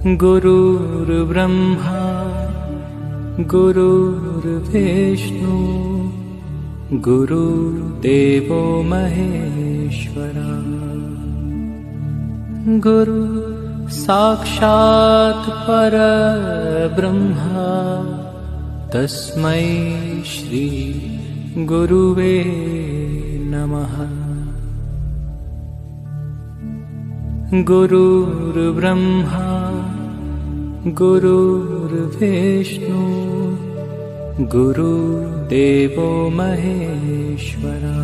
गुरुर्ब्रह्मा गुरुर्विष्णु गुरुर्देवो महेश्वरा। गुरु साक्षात् परब्रह्मा तस्मै श्री गुरुवे नमः। गुरुर्ब्रह्मा गुरुर्विष्णु गुरुर्देवो महेश्वरा।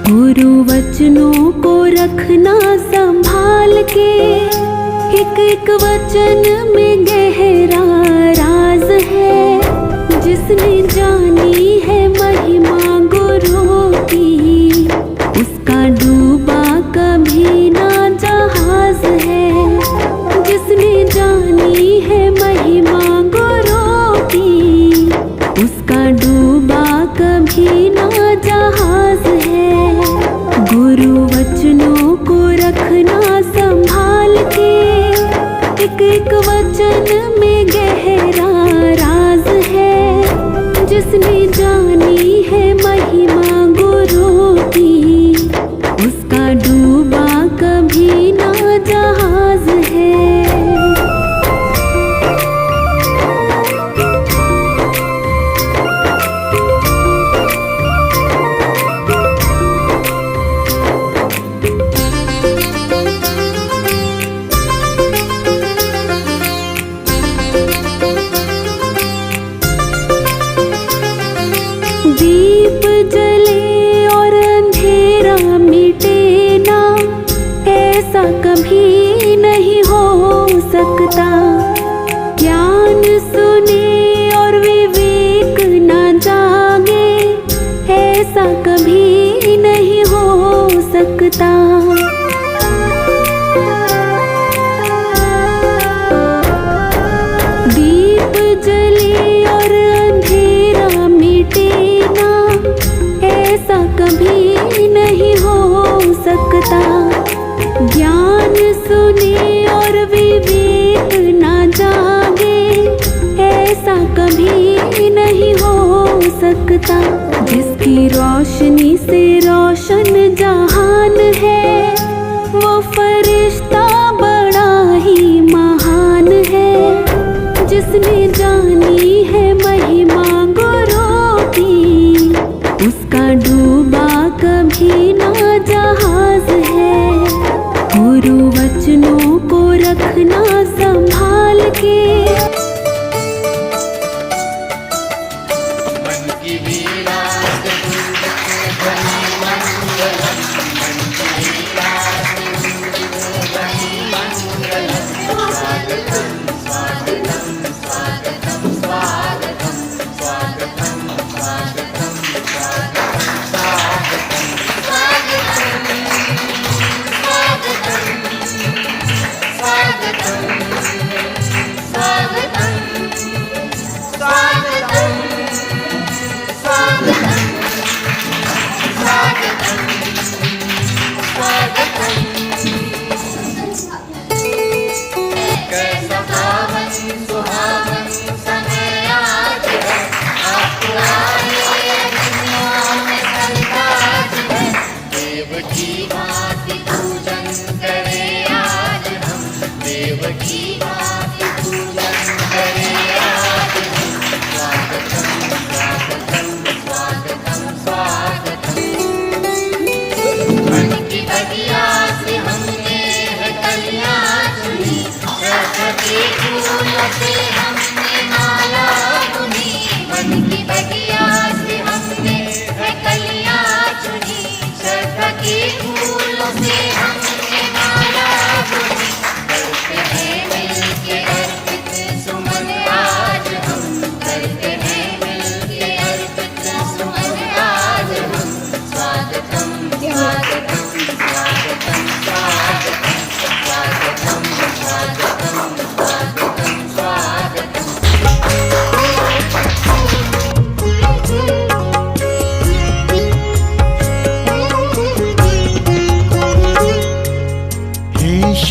गुरु वचनों को रखना संभाल के, एक एक वचन में गहरा राज है। जिसने जानी है महिमा गुरु की, उसका डूबा कभी ना जहाज है। जिसने जानी है महिमा गुरु की, उसका डूबा कभी ना जहाज है। गुरु वचनों को रखना संभाल के, एक एक वचन में गहरा राज है। जिसने जानी है महिमा गुरु की, उसका डूबा कभी ना जहाज है। दीप जले और अंधेरा मिटे ना, ऐसा कभी नहीं हो सकता। ज्ञान सुने और विवेक न जागे, ऐसा कभी नहीं हो सकता। दीप जले और अंधेरा मिटे ना, ऐसा कभी नहीं हो सकता। ज्ञान सुने और विवेक न जागे, ऐसा कभी नहीं हो सकता। जिसकी रोशनी से रोशन जहान है, वो फरिश्ता बड़ा ही महान है। जिसने जानी है महिमा गुरु की, उसका डूबा कभी ना जहाज है। गुरु वचनों को रखना संभाल के, मन की वीणा से ध्वनि मंगलम, मन की वीणा से ध्वनि मंगलम। स्वागतम स्वागतम स्वागतम स्वागतम स्वागतम स्वागतम स्वागतम।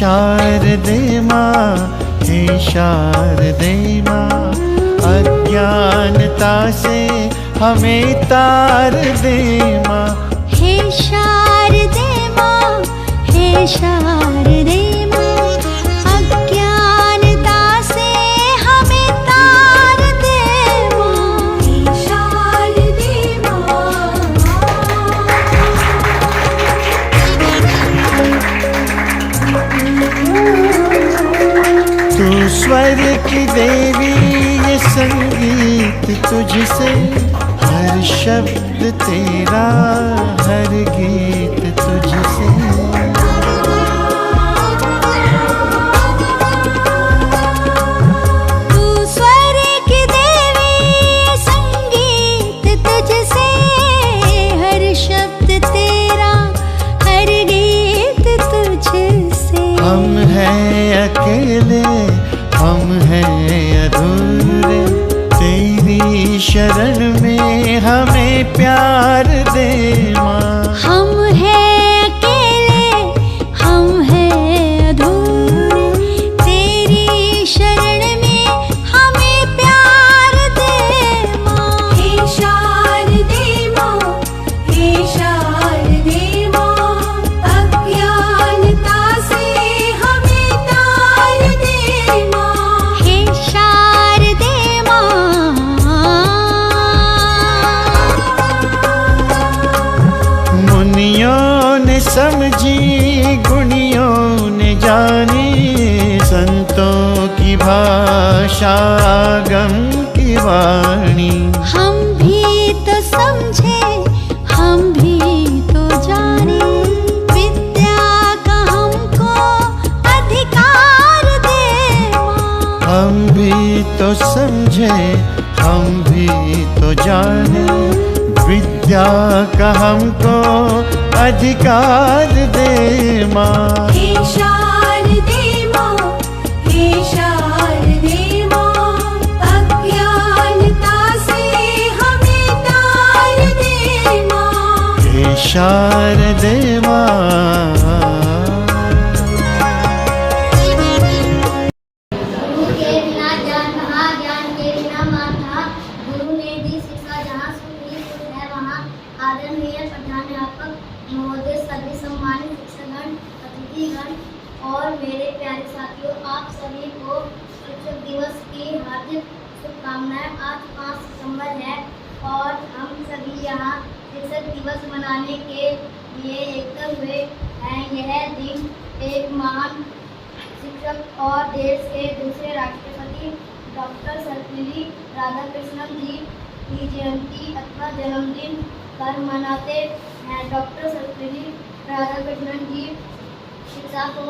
शारदे माँ, हे शारदे माँ, अज्ञानता से हमें तार दे माँ। हे शारदे माँ, हे शारदे माँ, अज्ञानता से हमें तार दे माँ। हे शारदे माँ। तू स्वर की देवी, ये संगीत तुझसे, हर शब्द तेरा, हर गीत तुझसे। तू स्वर की देवी, संगीत तुझसे, हर शब्द तेरा, हर गीत तुझसे। हम हैं अकेले, हम हैं अधूरे, तेरी शरण में हमें प्यार दे माँ। हम हैं अकेले, हम हैं अधूरे, तेरी शरण में हमें प्यार दे माँ। हे शारदे माँ, हे शारदे माँ, अज्ञानता से हमें तार दे माँ। हे शारदे माँ। मुनियों ने समझी, गुणियों ने जानी, संतों की भाषा, आगम की वाणी। हम भी तो समझे, हम भी तो जाने, विद्या का हमको अधिकार दे माँ। हम भी तो समझे, हम भी तो जाने, विद्या का हमको अधिकार दे माँ। हे शारदे माँ, हे शारदे माँ, अज्ञानता से हमें तार दे माँ। हे शारदे माँ। गुरु के बिना ज्ञान कहाँ, ज्ञान के बिना मान कहाँ। गुरु ने दी शिक्षा जहाँ, सुख ही सुख है वहाँ। आदरणीय प्रधानाध्यापक महोदय, सभी सम्मानित शिक्षकगण, अतिथिगण और मेरे प्यारे साथियों, आप सभी को शिक्षक दिवस की हार्दिक शुभकामनाएं। आज 5 सितंबर है और हम सभी यहाँ शिक्षक दिवस मनाने के लिए एकत्र हुए हैं। यह दिन एक महान शिक्षक और देश के दूसरे राष्ट्रपति डॉक्टर सर्वपल्ली राधाकृष्णन जी की जयंती अथवा जन्मदिन पर मनाते हैं। डॉक्टर सर्वपल्ली राधाकृष्णन जी शिक्षा को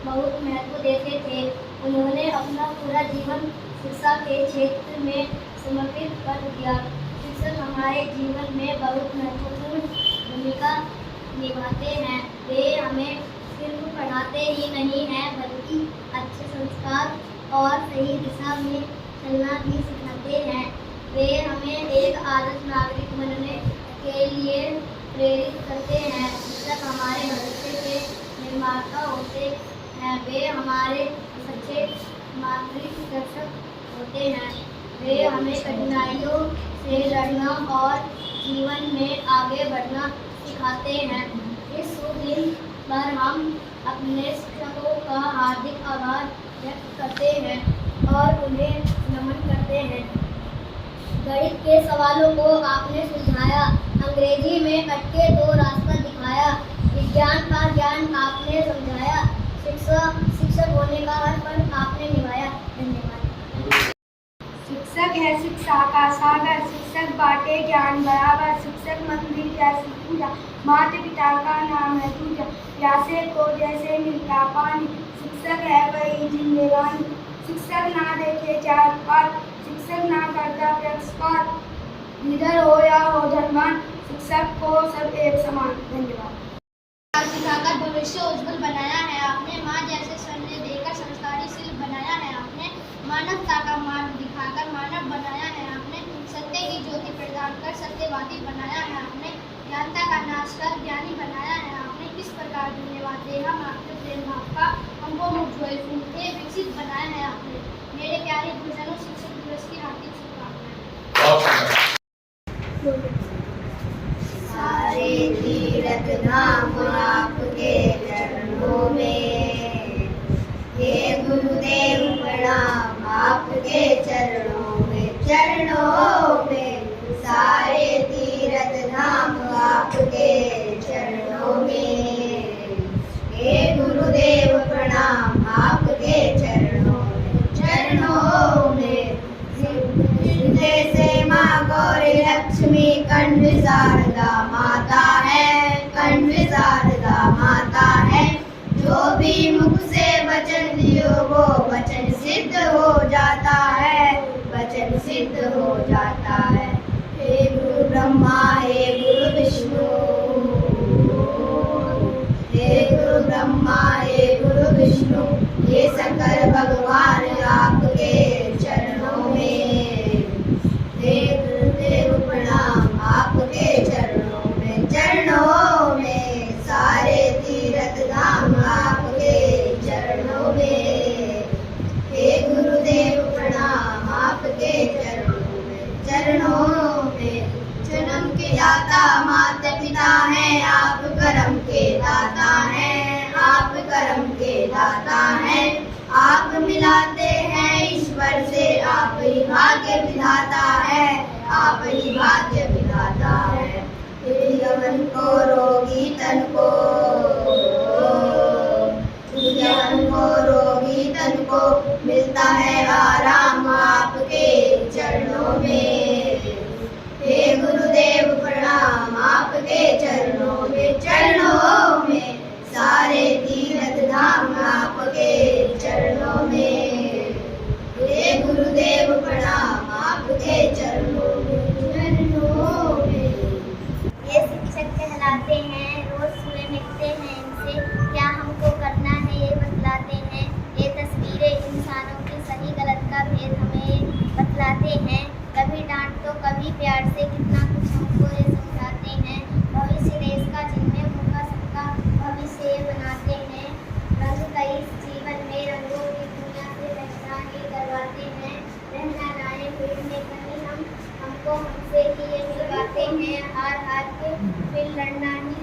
बहुत महत्व देते थे। उन्होंने अपना पूरा जीवन शिक्षा के क्षेत्र में समर्पित कर दिया। शिक्षक हमारे जीवन में बहुत महत्वपूर्ण भूमिका निभाते हैं। वे हमें सिर्फ पढ़ाते ही नहीं हैं, बल्कि अच्छे संस्कार और सही दिशा में चलना भी सिखाते हैं। वे हमें एक आदर्श नागरिक बनने के लिए प्रेरित करते हैं। शिक्षक हमारे भविष्य के निर्माता होते हैं। वे हमारे सच्चे मार्गदर्शक होते हैं। वे हमें कठिनाइयों से लड़ना और जीवन में आगे बढ़ना सिखाते हैं। इस शुभ दिन पर हम अपने शिक्षकों का हार्दिक आभार व्यक्त करते हैं और उन्हें नमन करते हैं। गणित के सवालों को आपने सुलझाया, अंग्रेजी में अटके तो रास्ता दिखाया, विज्ञान का ज्ञान आपने समझाया, शिक्षक होने का हर पल आपने निभाया। धन्यवाद। शिक्षक है शिक्षा का सागर, शिक्षक बाटे ज्ञान बराबर, शिक्षक मंदिर जैसी पूजा, माता पिता का नाम है दूजा, प्यासे को जैसे मिलता पानी, शिक्षक है वही जिंदगानी। शिक्षक ना देखे जात पात, शिक्षक ना करता पक्षपात, लीडर हो या हो धनवान, शिक्षक को सब एक समान। धन्यवाद। सिखाकर भविष्य उज्जवल बनाया है आपने, माँ जैसे सन्ने देकर संस्कारी शिल्प बनाया है आपने, मानवता का मार्ग दिखाकर मानव बनाया है आपने, सत्य की ज्योति प्रदान कर सत्यवादी बनाया है आपने, ज्ञानता का नाश कर ज्ञानी बनाया है आपने। किस प्रकार धन्यवाद दे हम आपके प्रेम भाव का हमको मुझे विकसित बनाया है आपने। मेरे प्यारे गुरुजनों, शिक्षक दिवस की हार्दिक शुभकामनाएं। सारे तीर्थ धाम आपके चरणों में, हे गुरुदेव प्रणाम आपके चरणों में, चरणों में। सारे तीर्थ धाम आपके चरणों में, हे गुरुदेव प्रणाम आपके चरणों में, चरणों में। जैसे माँ गौरी लक्ष्मी कंठ शारदा माता है, कंठ शारदा माता है। जो भी मुख से वचन दियो वो वचन सिद्ध हो जाता है, वचन सिद्ध हो जाता है। हे गुरु ब्रह्मा हे गुरु विष्णु, हे गुरु ब्रह्मा हे गुरु विष्णु, ये सकल भगवान आपके चरणों में। हे गुरुदेव प्रणाम आपके चरणों में, चरणों में। सारे तीर्थ धाम आपके चरणों में, हे गुरुदेव प्रणाम आपके चरणों में, चरणों में। जन्म के दाता माता पिता हैं, आप कर्म के दाता हैं, आप कर्म के दाता हैं। आप मिलाते हैं ईश्वर से, आप ही भाग्य विधाता है, आप ही भाग्य विधाता है। यवन को रोगी तन को, यवन को रोगी तन को मिलता है आराम आपके चरणों में। हे गुरुदेव प्रणाम आपके चरणों में, चरणों में। सारे तीर्थ धाम आपके चरणों में, हे गुरुदेव प्रणाम आपके चरणों में, चरणों में। ये शिक्षक कहलाते हैं, रोज सुबह मिलते हैं इनसे, क्या हमको करना है ये बतलाते हैं। ये तस्वीरें इंसानों के सही गलत का भेद हमें बतलाते हैं। कभी डांट तो कभी प्यार से कितना कुछ हमको ये समझाते हैं। भविष्य देश का जिनमें होगा सबका भविष्य ये बनाते हैं। रंग कई जीवन में रंगों की दुनिया से पहचान करवाते हैं। रहना जाए भीड़ में कहीं हमको हमसे ही ये मिलवाते हैं। हार हार के फिर लड़ना ही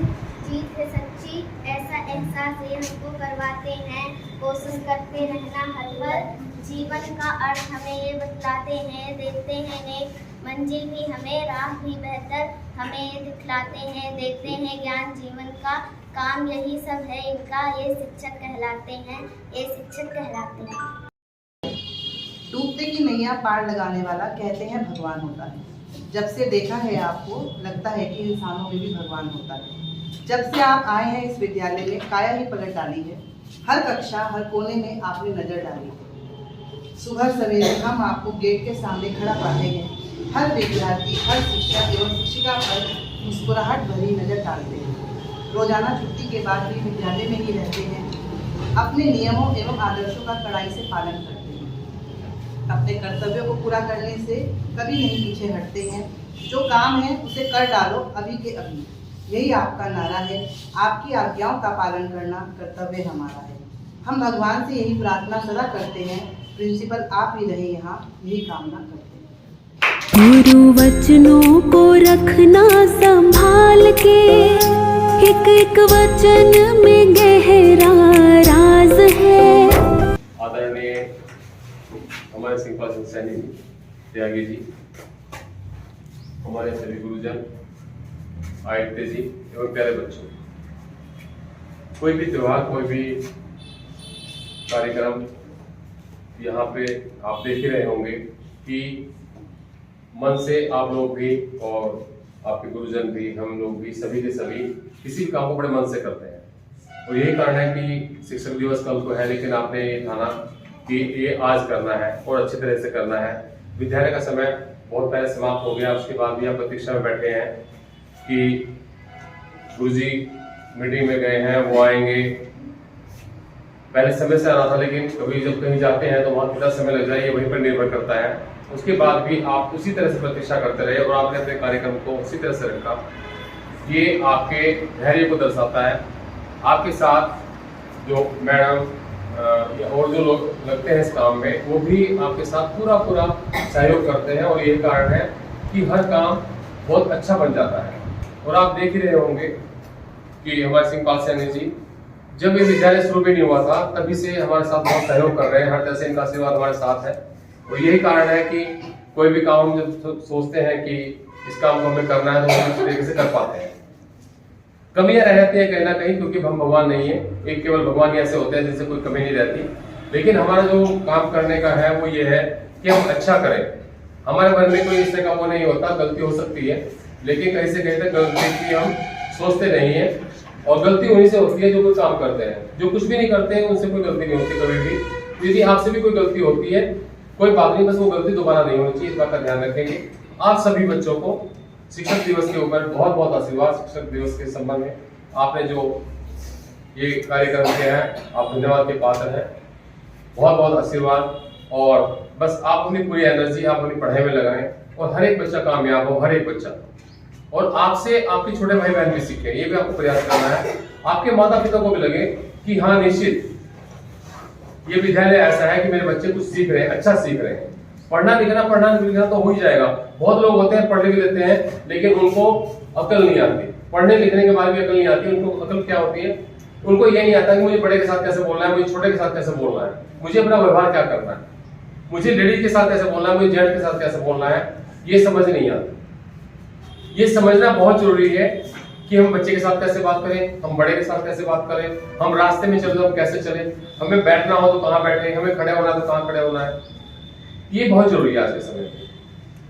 जीत है सच्ची, ऐसा एहसास ये हमको करवाते हैं। कोशिश करते रहना हर पल, जीवन का अर्थ हमें ये बतलाते हैं। देते हैं नेक मंजिल भी हमें, राह भी बेहतर हमें ये दिखलाते हैं। देते हैं ज्ञान जीवन का, काम यही सब है इनका। ये शिक्षक कहलाते हैं, ये शिक्षक कहलाते हैं। डूबते की नैया पार लगाने वाला कहते हैं भगवान होता है। जब से देखा है आपको लगता है कि इंसानों में भी भगवान होता है। जब से आप आए हैं इस विद्यालय में काया ही पलट डाली है। हर कक्षा हर कोने में आपने नजर डाली है। सुबह सवेरे हम आपको गेट के सामने खड़ा पाते हैं। हर विद्यार्थी हर शिक्षक एवं शिक्षिका पर मुस्कुराहट भरी नजर डालते हैं। रोजाना छुट्टी के बाद भी विद्यालय में ही रहते हैं। अपने नियमों एवं आदर्शों का कड़ाई से पालन करते हैं। अपने कर्तव्यों को पूरा करने से कभी नहीं पीछे हटते हैं। जो काम है उसे कर डालो अभी के अभी, यही आपका नारा है। आपकी आज्ञाओं का पालन करना कर्तव्य हमारा है। हम भगवान से यही प्रार्थना सदा करते हैं, प्रिंसिपल आप ही रहे यहाँ, यही कामना करते हैं। गुरु वचनों को रखना संभाल के, एक एक वचन में गहरा राज है। आदरणीय हमारे सिंपल सिंह सैनी जी, त्यागी जी, हमारे सभी गुरुजन, आयते जी एवं प्यारे बच्चों, कोई भी त्योहार कोई भी कार्यक्रम यहाँ पे आप देख ही रहे होंगे कि मन से आप लोग भी और आपके गुरुजन भी, हम लोग भी, सभी के सभी किसी भी काम को बड़े मन से करते हैं। और यही कारण है कि शिक्षक दिवस कल को है, लेकिन आपने ये ठाना कि ये आज करना है और अच्छी तरह से करना है। विद्यालय का समय बहुत पहले समाप्त हो गया, उसके बाद भी आप प्रतीक्षा में बैठे हैं कि गुरुजी मीटिंग में गए हैं, वो आएंगे। पहले समय से आना था, लेकिन कभी जब कहीं जाते हैं तो वहाँ कितना समय लग जाए ये वहीं पर निर्भर करता है। उसके बाद भी आप उसी तरह से प्रतीक्षा करते रहे और आपने अपने कार्यक्रम को उसी तरह से रखा। ये आपके धैर्य को दर्शाता है। आपके साथ जो मैडम और जो लोग लगते हैं इस काम में वो भी आपके साथ पूरा सहयोग करते हैं, और यही कारण है कि हर काम बहुत अच्छा बन जाता है। और आप देख ही रहे होंगे कि हमारे सिंहपाल सैनी जी जब ये विद्यालय शुरू भी नहीं हुआ था तभी से हमारे साथ बहुत सहयोग कर रहे हैं, हर तरह से इनका आशीर्वाद हमारे साथ है। और यही कारण है कि कोई भी काम हम जब सोचते हैं कि इस काम को हमें करना है तो हम इस तरीके से कर पाते हैं। कमियां रहती है कहीं ना कहीं, क्योंकि हम भगवान नहीं है, एक केवल भगवान ही ऐसे होते हैं जिनसे कोई कमी नहीं रहती। लेकिन हमारा जो काम करने का है वो ये है कि हम अच्छा करें। हमारे मन में कोई इस तरह का वो नहीं होता, गलती हो सकती है, लेकिन कहीं से कहीं तक गलती की हम सोचते नहीं है। और गलती उन्हीं से होती है जो कोई काम करते हैं, जो कुछ भी नहीं करते हैं उनसे कोई गलती नहीं होती कभी भी। यदि आपसे भी कोई गलती होती है कोई बात नहीं, बस वो गलती दोबारा नहीं होनी चाहिए, इस बात का ध्यान रखेंगे। आप सभी बच्चों को शिक्षक दिवस के ऊपर बहुत बहुत आशीर्वाद। शिक्षक दिवस के संबंध में आपने जो ये कार्यक्रम किया है आप धन्यवाद के पात्र हैं, बहुत बहुत आशीर्वाद। और बस आप अपनी पूरी एनर्जी आप अपनी पढ़ाई में लगाएं और हर एक बच्चा कामयाब हो, हर एक बच्चा। और आपसे आपके छोटे भाई बहन भी सीखें, ये भी आपको प्रयास करना है। आपके माता पिता को भी लगे कि हाँ निश्चित ये विद्यालय ऐसा है कि मेरे बच्चे कुछ सीख रहे हैं, अच्छा सीख रहे हैं। पढ़ना लिखना तो हो ही जाएगा। बहुत लोग होते हैं पढ़ लिख लेते हैं लेकिन उनको अकल नहीं आती, पढ़ने लिखने के बाद भी अकल नहीं आती। उनको अकल क्या होती है, उनको ये नहीं आता कि मुझे बड़े के साथ कैसे बोलना है, मुझे छोटे के साथ कैसे बोलना है, मुझे अपना व्यवहार क्या करना है, मुझे लेडीज के साथ कैसे बोलना है, मुझे जेंट्स के साथ कैसे बोलना है, ये समझ नहीं आता। ये समझना बहुत जरूरी है कि हम बच्चे के साथ कैसे बात करें, हम बड़े के साथ कैसे बात करें, हम रास्ते में चल तो हम कैसे चलें, हमें बैठना हो तो कहाँ बैठे, हमें खड़े होना तो कहाँ खड़े होना है। ये बहुत जरूरी है आज के समय में।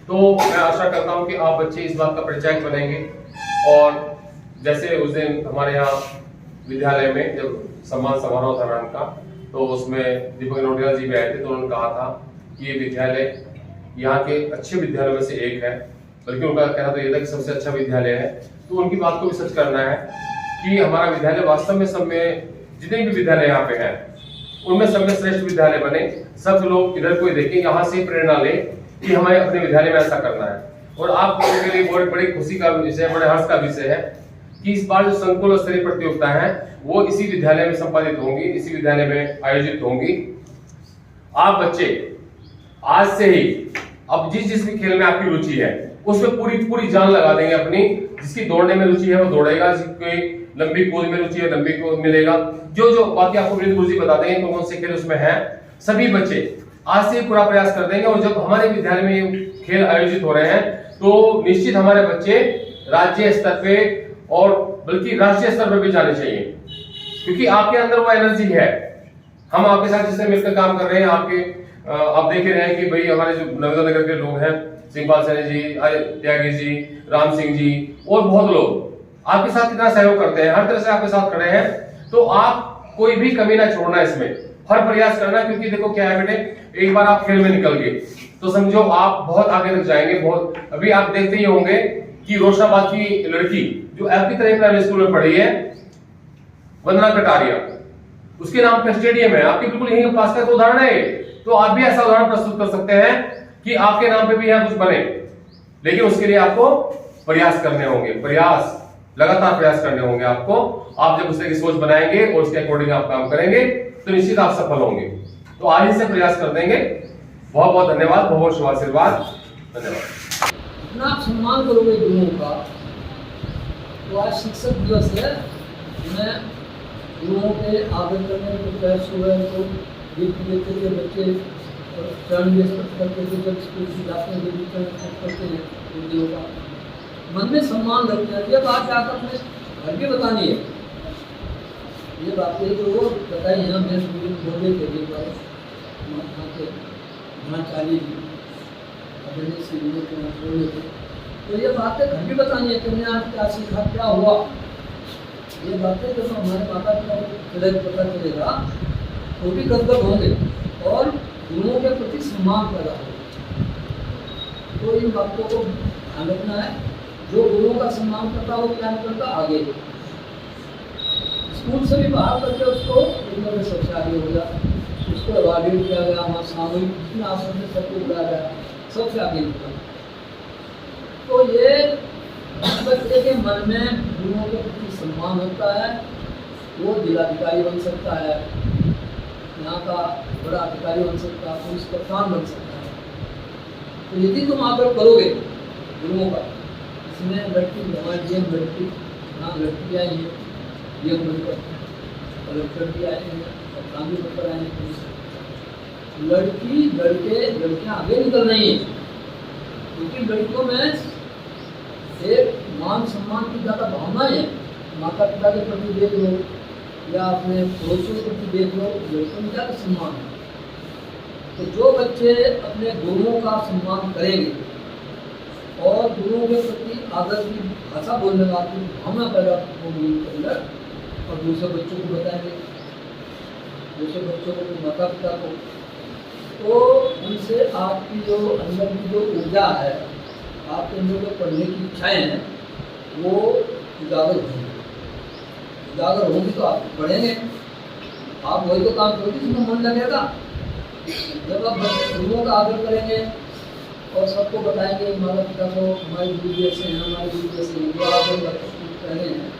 तो मैं आशा करता हूँ कि आप बच्चे इस बात का परिचय बनेंगे। और जैसे उस दिन हमारे यहाँ विद्यालय में जब सम्मान समारोह था मैम का, तो उसमें दीपक नोटियाल जी भी आए थे, तो उन्होंने कहा था कि ये विद्यालय यहाँ के अच्छे विद्यालयों में से एक है, बल्कि उनका कहना तो ये था कि सबसे अच्छा विद्यालय है। तो उनकी बात को भी सच करना है कि हमारा विद्यालय वास्तव में सब में जितने भी विद्यालय यहाँ पे हैं उनमें सब में श्रेष्ठ विद्यालय बने। सब लोग इधर को देखें, यहाँ से प्रेरणा ले कि हमें अपने विद्यालय में ऐसा करना है। और आप लोगों के लिए बहुत बड़ी खुशी का विषय, बड़े हर्ष का विषय है कि इस बार जो संकुल स्तरीय प्रतियोगिता है वो इसी विद्यालय में संपादित होंगी, इसी विद्यालय में आयोजित होंगी। आप बच्चे आज से ही अब जिस भी खेल में आपकी रुचि है उसमें पूरी जान लगा देंगे अपनी। जिसकी दौड़ने में रुचि है वो दौड़ेगा, जिसकी लंबी कूद में रुचि है लंबी कूद मिलेगा। जो बाकी आपको विनीत गुरु जी बता देंगे कौन से खेल उसमें है। सभी बच्चे आज से पूरा प्रयास कर देंगे। और जब हमारे विद्यालय में खेल आयोजित हो रहे हैं तो निश्चित हमारे बच्चे राज्य स्तर पे और बल्कि राष्ट्रीय स्तर पर भी जाने चाहिए, क्योंकि आपके अंदर वो एनर्जी है। हम आपके साथ जिससे मिलकर काम कर रहे हैं, आप देख रहे हैं कि भाई हमारे जो नर्मदा नगर के लोग हैं, सिंहपाल सैनी जी, त्यागी जी, राम सिंह जी और बहुत लोग आपके साथ कितना सहयोग करते हैं, हर तरह से आपके साथ खड़े हैं। तो आप कोई भी कमी ना छोड़ना, इसमें हर प्रयास करना। क्योंकि देखो क्या है बेटे, एक बार आप खेल में निकल गए तो समझो आप बहुत आगे तक जाएंगे। बहुत अभी आप देखते ही होंगे कि रोशनाबाद की लड़की जो आपकी तरह प्राइमरी स्कूल में पढ़ी है, वंदना कटारिया, उसके नाम पे स्टेडियम है, आपके बिल्कुल यहीं पास का तो उदाहरण है। तो आप भी ऐसा उदाहरण प्रस्तुत कर सकते हैं कि आपके नाम पे भी यहाँ कुछ बने, लेकिन उसके लिए आपको प्रयास करने होंगे, लगातार प्रयास करने होंगे आपको। आप जब उससे की सोच बनाएंगे और उसके अकॉर्डिंग आप काम करेंगे तो निश्चित आप सफल होंगे। तो आज ही से प्रयास कर देंगे। बहुत बहुत धन्यवाद, बहुत बहुत शुभ आशीर्वाद, धन्यवाद। इतना आप सम्मान करोगे गुरुओं का। तो आज शिक्षक दिवस है, मैं गुरुओं के आदर करने को प्रयास हुआ है। तो देते थे बच्चे चरण करते थे, जब स्कूल से जाते हैं देवी करते हैं गुरुदेव का, मन में सम्मान रखते हैं। ये बात जाकर अपने घर भी बतानी है। ये बातें जो वो बताई हैं, मैं बोले थे एक बार वहाँ के महाचार्य जी अभिनय से बोले थे, तो ये बातें घर भी बतानी है। तुमने आज क्या सीखा, क्या हुआ, ये बातें जब हमारे माता पिता को पता चलेगा वो भी कर्तव्य होंगे और गुरुओं के प्रति सम्मान पैदा होगा। तो इन बातों को ध्यान रखना है। जो गुरुओं का सम्मान करता वो क्या करता, आगे स्कूल से भी बाहर करके उसको में सबसे आगे हो गया, उसको अवार्डेड किया गया, वहाँ सामूहिक आसन में सबको बुलाया गया, सबसे आगे निकला। तो ये बच्चे के मन में गुरुओं के प्रति सम्मान होता है, वो जिलाधिकारी बन सकता है, यहाँ का बड़ा अधिकारी बन सकता है, पुलिस कप्तान बन सकता है। तो यदि तुम आदर करोगे गुरुओं का, इसमें लड़की हमारी डीएम लड़की, यहाँ लड़की आई है डीएम बनकर, कलेक्टर भी आए हैं, कप्तान भी बनकर आए हैं पुलिस। लड़की लड़के लड़कियाँ आगे निकल रही हैं, क्योंकि लड़कियों में एक मान सम्मान की ज़्यादा भावना है। माता पिता के प्रति देख लो या अपने पड़ोसियों के प्रति देख लो, लड़कों में ज़्यादा सम्मान है। तो जो बच्चे अपने गुरुओं का सम्मान करेंगे और गुरुओं के प्रति आदर की भाषा बोलने वाली भावना पैदा होगी उनके अंदर, और दूसरे बच्चों को बताएंगे, दूसरे बच्चों को, माता पिता को, तो उनसे आपकी जो अंदर की जो ऊर्जा है, आपके अंदर जो पढ़ने की इच्छाएँ हैं, वो उजागर होंगी। उजागर होंगी तो आप पढ़ेंगे, आप वही तो काम करोगे जिसमें मन लगेगा। जब आप गुरुओं का आदर करेंगे और सबको बताएंगे, माता पिता को हमारे गुरु जैसे हैं, हमारे गुरु जैसे हैं, जो आदर कह रहे हैं,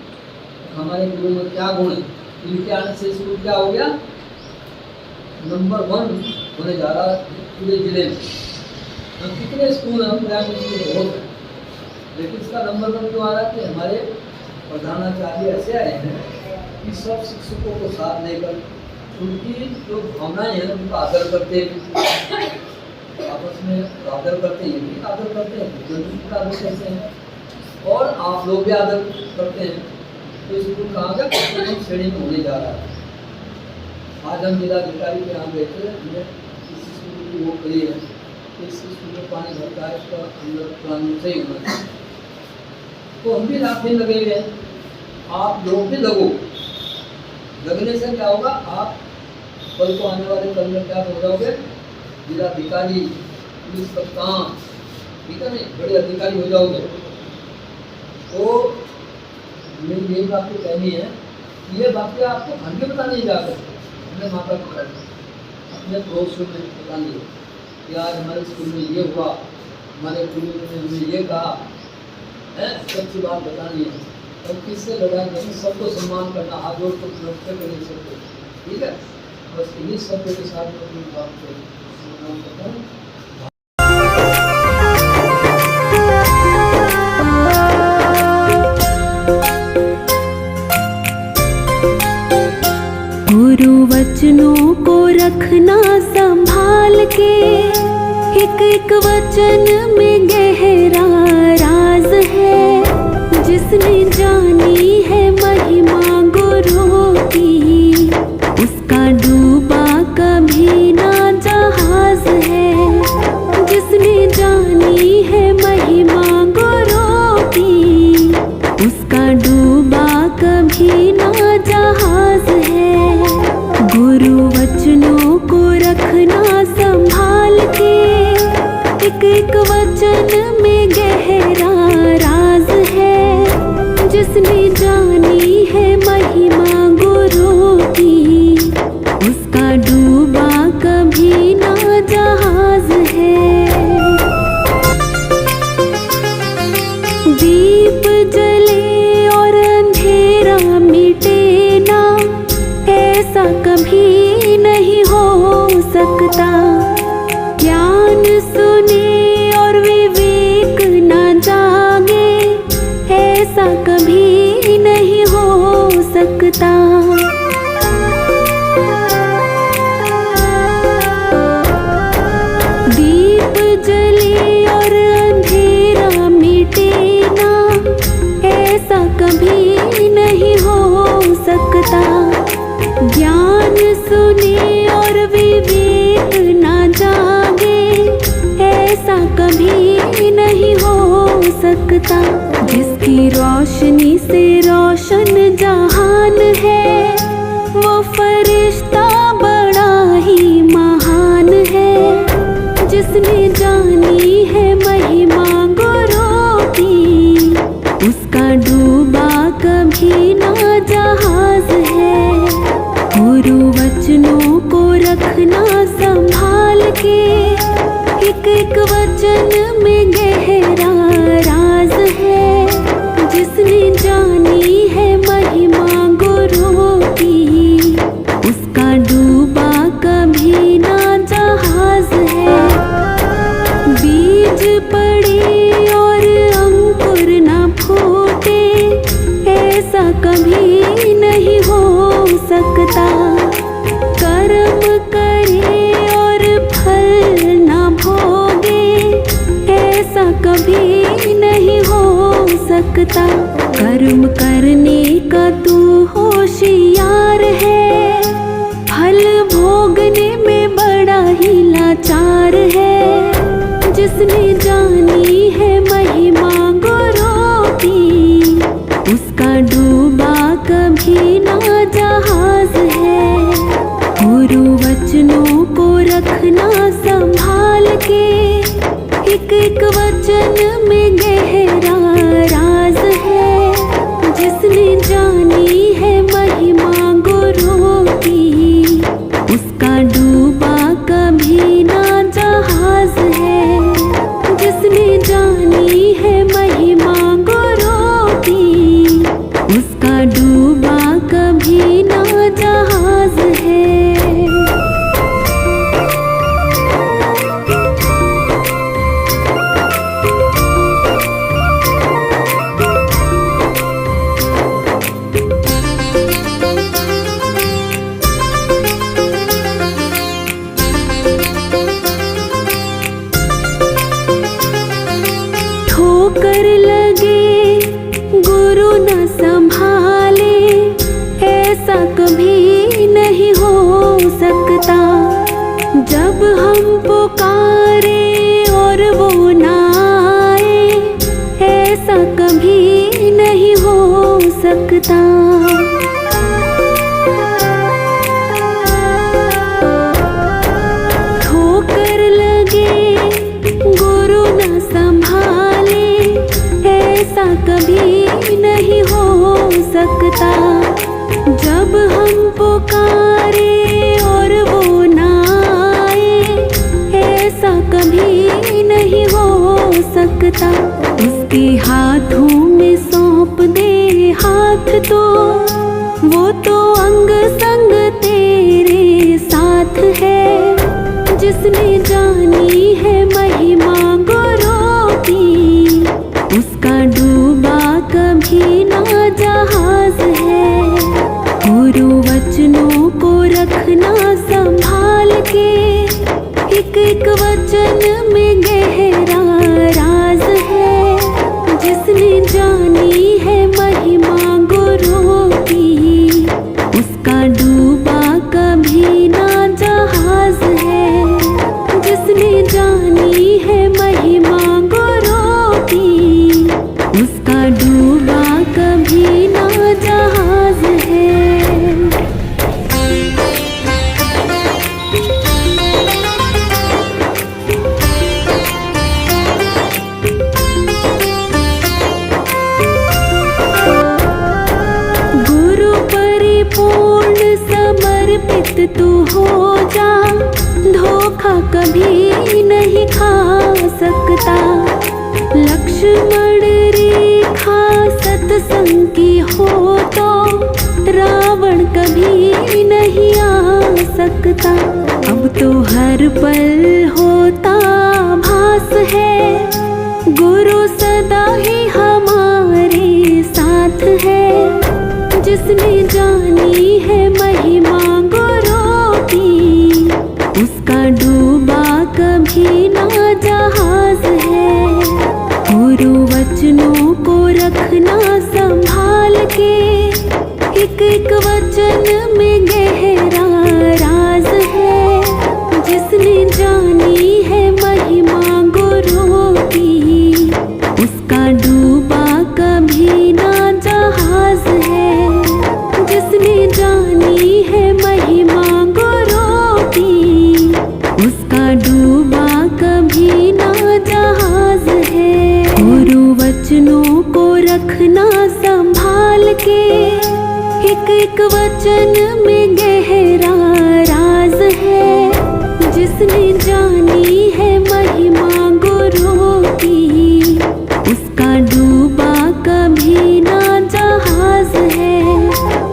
हमारे गुरु में क्या गुण है, इनके आने से स्कूल क्या हो गया, नंबर 1 होने जा रहा है पूरे जिले में। हम कितने स्कूल हैं, प्राइमरी स्कूल बहुत हैं, लेकिन इसका नंबर 1 क्यों आ रहा है कि हमारे प्रधानाचार्य ऐसे आए हैं कि सब शिक्षकों को साथ लेकर उनकी जो भावनाएं हैं उनका आदर करते हैं, आपस में आदर करते हैं, भी आदर करते हैं, बुजुर्ग का आदर करते हैं, और आप लोग भी आदर करते हैं। तो स्कूल कहाँ का प्रथम श्रेणी में होने जा रहा है। आज हम जिलाधिकारी के यहाँ गए थे, हमने इस स्कूल की वो करी है, इस स्कूल में पानी भरता है, इसका अंदर प्लान सही होना चाहिए। तो हम भी रात दिन लगे हुए हैं, आप लोग भी लगो। लगने से क्या होगा, आप कल को आने वाले कल में क्या हो जाओगे, जिलाधिकारी, पुलिस कप्तान, ठीक है नहीं, बड़े अधिकारी हो जाओगे। तो मेरी यही बात तो कहनी है कि ये बातें आपको घर में बतानी जाकर, अपने माता पिता अपने पड़ोसियों में बतानी है कि आज हमारे स्कूल में ये हुआ, हमारे गुरु ने हमें ये कहा है, सच्ची बात बतानी है। और किससे लड़ाई नहीं, सबको सम्मान करना, हाथ जोड़ को नमस्ते करने सबको, ठीक है। बस इन्हीं शब्दों के साथ मैं अपनी बात को समाप्त करता हूँ। गुरु वचनों को रखना संभाल के, एक एक वचन में गहरा राज है। जिसने जानी है महिमा गुरु की, उसका डूबा कभी ना जहाज है। जिसने जानी है महिमा गुरु की, उसका डूबा कभी ना जहाज है। गुरु वचनों को रखना संभाल के, एक एक वचन में गहरा राज है। जिसने जानी है महिमा गुरु की, उसका डूबा कभी ना जहाज है। दीप जले और अंधेरा मिटे ना, ऐसा कभी नहीं हो सकता। ज्ञान सुने और विवेक न जागे, ऐसा कभी नहीं हो सकता। दीप जले और अंधेरा मिटे ना, ऐसा कभी नहीं हो सकता। ज्ञान सुने और विवेक न जागे, ऐसा कभी नहीं हो सकता। जिसकी रोशनी से रोशन जहान है, वो फरिश्ता बड़ा ही महान है। जिसने जानी है महिमा गुरु की, उसका डूबा कभी ना जहाज है। गुरु वचनों को रखना संभाल के, एक एक वचन में गहरा राज है। जिसने जानी है महिमा गुरु की, उसका डूबा सकता। कर्म करने का तू होशियार है, फल भोगने में बड़ा ही लाचार है। जिसने जानी है महिमा गुरु की, उसका डूबा कभी ना जहाज है। गुरु वचनों को रखना संभाल के, एक एक वचन में गहरा राज है। जिसने जानी है महिमा गुरु की, उसका डूबा कभी ना जहाज है। जिसने जानी है महिमा गुरु की, उसका डूबा कभी ना जहाज है। ठोकर लगे गुरु न संभाले, ऐसा कभी नहीं हो सकता। जब हम पुकारे और वो ना आए, ऐसा कभी नहीं हो सकता। ठोकर लगे गुरु न संभाले, ऐसा कभी नहीं हो सकता। जब हम पुकारे और वो ना आए, ऐसा कभी नहीं हो सकता। उसके हाथों में सौंप दे हाथ तो, वो तो अंग संग तेरे साथ है। जिसने जानी है महिमा गुरु की, उसका डूबा कभी ना जहाज है। गुरु वचनों को रखना संभाल के, एक एक वचन में गहरा राज है। जिसने जानी है महिमा गुरु की, उसका डूबा कभी ना जहाज है। जिसने जानी है महिमा गुरु की, उसका डूबा कभी ना जहाज है। गुरु परिपूर्ण समर्पित तू हो जा, धोखा कभी नहीं खा सकता। लक्ष्मण रेखा सत्संग की हो तो, रावण कभी नहीं आ सकता। अब तो हर पल होता भास है, गुरु सदा ही हमारे साथ है। जिसने जानी है महिमा गुरु की, उसका डूबा कभी ना जहाज है। गुरु वचनों को रखना संभाल के, एक एक वचन में गहरा राज है। जिसने जानी है महिमा गुरु की, उसका डूबा कभी ना जहाज है। जिसने जानी है महिमा गुरु की, उसका डूबा कभी ना जहाज है। गुरु वचनों को रखना संभाल के, एक एक वचन में गहरा राज है। जिसने जानी है महिमा गुरु की, उसका डूबा कभी